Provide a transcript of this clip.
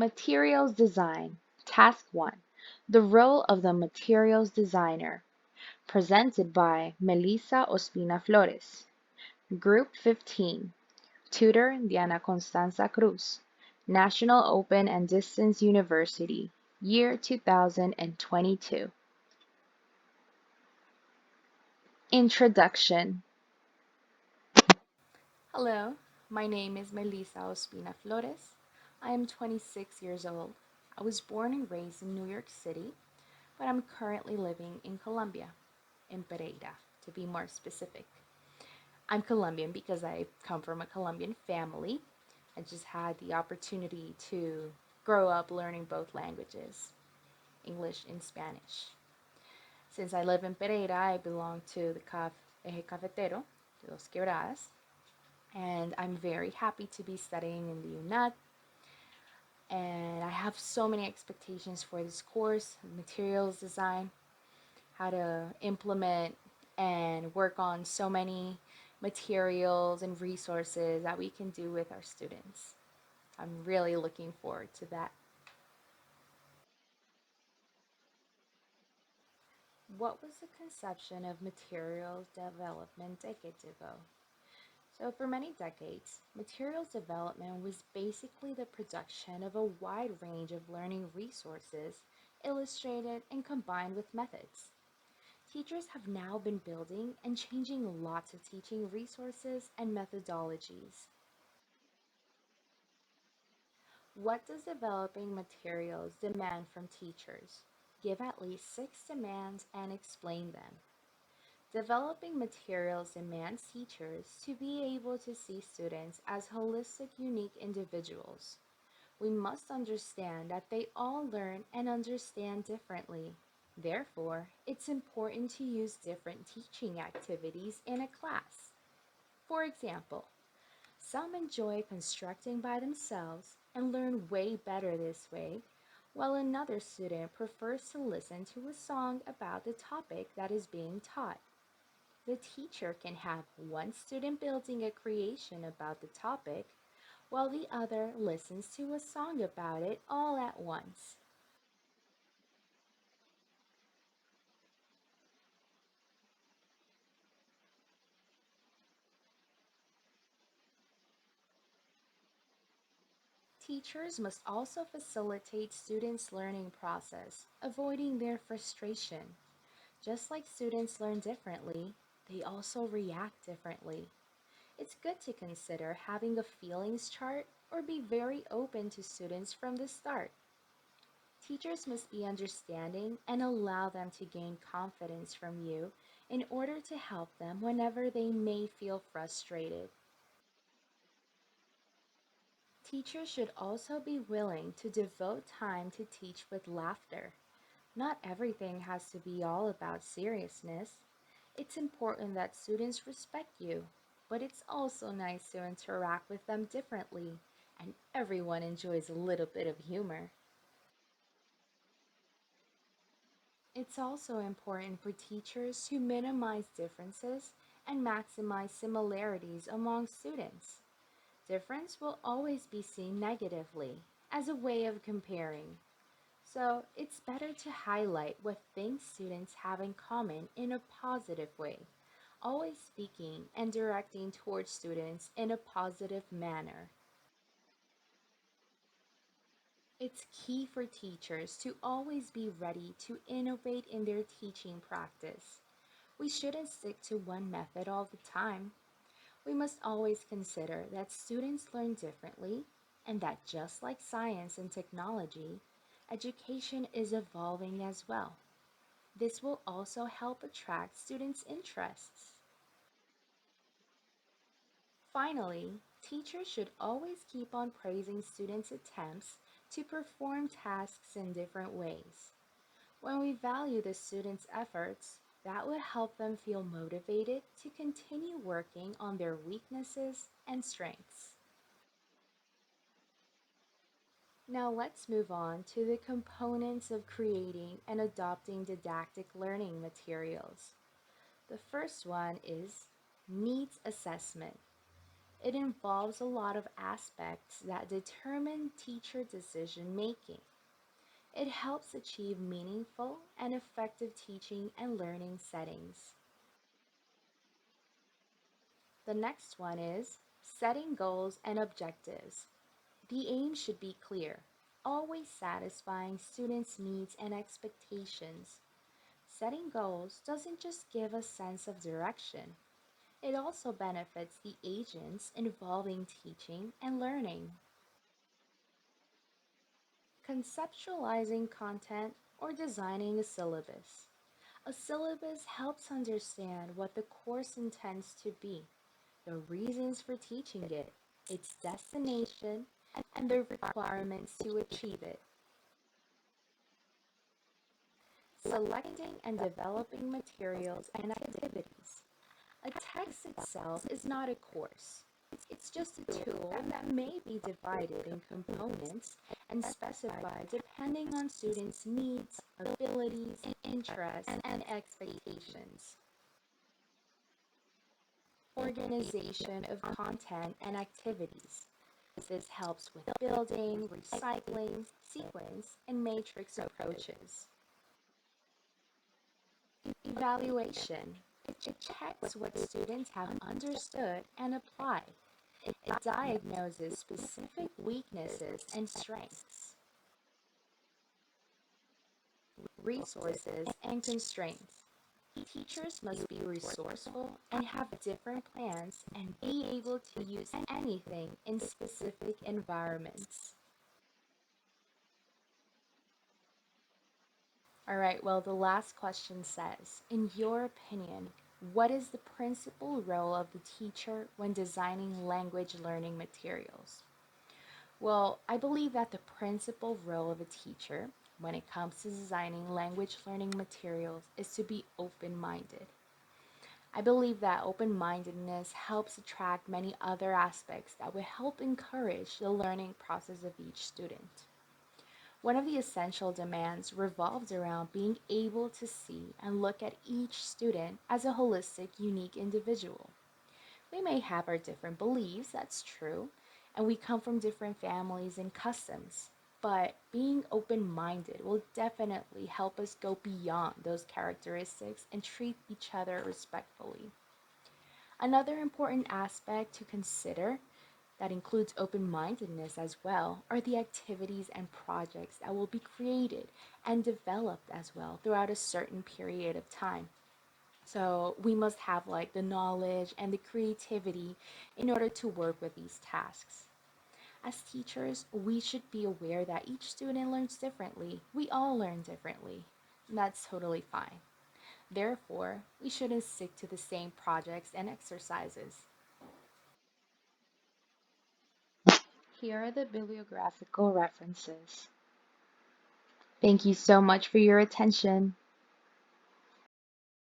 Materials Design. Task 1. The Role of the Materials Designer. Presented by Melissa Ospina Flores. Group 15. Tutor Diana Constanza Cruz. National Open and Distance University. Year 2022. Introduction. Hello, my name is Melissa Ospina Flores. I am 26 years old. I was born and raised in New York City, but I'm currently living in Colombia, in Pereira, to be more specific. I'm Colombian because I come from a Colombian family. I just had the opportunity to grow up learning both languages, English and Spanish. Since I live in Pereira, I belong to the Eje Cafetero, de Dos Quebradas, and I'm very happy to be studying in the UNAT. And I have so many expectations for this course, materials design, how to implement and work on so many materials and resources that we can do with our students. I'm really looking forward to that. What was the conception of materials development decades ago? So, for many decades, materials development was basically the production of a wide range of learning resources, illustrated and combined with methods. Teachers have now been building and changing lots of teaching resources and methodologies. What does developing materials demand from teachers? Give at least 6 demands and explain them. Developing materials demands teachers to be able to see students as holistic, unique individuals. We must understand that they all learn and understand differently. Therefore, it's important to use different teaching activities in a class. For example, some enjoy constructing by themselves and learn way better this way, while another student prefers to listen to a song about the topic that is being taught. The teacher can have one student building a creation about the topic, while the other listens to a song about it all at once. Teachers must also facilitate students' learning process, avoiding their frustration. Just like students learn differently, they also react differently. It's good to consider having a feelings chart or be very open to students from the start. Teachers must be understanding and allow them to gain confidence from you in order to help them whenever they may feel frustrated. Teachers should also be willing to devote time to teach with laughter. Not everything has to be all about seriousness. It's important that students respect you, but it's also nice to interact with them differently, and everyone enjoys a little bit of humor. It's also important for teachers to minimize differences and maximize similarities among students. Difference will always be seen negatively as a way of comparing. So it's better to highlight what things students have in common in a positive way, always speaking and directing towards students in a positive manner. It's key for teachers to always be ready to innovate in their teaching practice. We shouldn't stick to one method all the time. We must always consider that students learn differently and that just like science and technology, education is evolving as well. This will also help attract students' interests. Finally, teachers should always keep on praising students' attempts to perform tasks in different ways. When we value the students' efforts, that will help them feel motivated to continue working on their weaknesses and strengths. Now let's move on to the components of creating and adopting didactic learning materials. The first one is needs assessment. It involves a lot of aspects that determine teacher decision making. It helps achieve meaningful and effective teaching and learning settings. The next one is setting goals and objectives. The aim should be clear, always satisfying students' needs and expectations. Setting goals doesn't just give a sense of direction, it also benefits the agents involved in teaching and learning. Conceptualizing content or designing a syllabus. A syllabus helps understand what the course intends to be, the reasons for teaching it, its destination, and the requirements to achieve it. Selecting and developing materials and activities. A text itself is not a course. It's just a tool that may be divided in components and specified depending on students' needs, abilities, interests, and expectations. Organization of content and activities. This helps with building, recycling, sequence, and matrix approaches. Evaluation. It checks what students have understood and applied. It diagnoses specific weaknesses and strengths. Resources and constraints. Teachers must be resourceful and have different plans and be able to use anything in specific environments. All right, well, the last question says, in your opinion, what is the principal role of the teacher when designing language learning materials? Well, I believe that the principal role of a teacher when it comes to designing language learning materials is to be open minded. I believe that open mindedness helps attract many other aspects that will help encourage the learning process of each student. One of the essential demands revolves around being able to see and look at each student as a holistic, unique individual. We may have our different beliefs, that's true, and we come from different families and customs. But being open minded will definitely help us go beyond those characteristics and treat each other respectfully. Another important aspect to consider that includes open mindedness as well are the activities and projects that will be created and developed as well throughout a certain period of time. So we must have like the knowledge and the creativity in order to work with these tasks. As teachers, we should be aware that each student learns differently. We all learn differently. And that's totally fine. Therefore, we shouldn't stick to the same projects and exercises. Here are the bibliographical references. Thank you so much for your attention.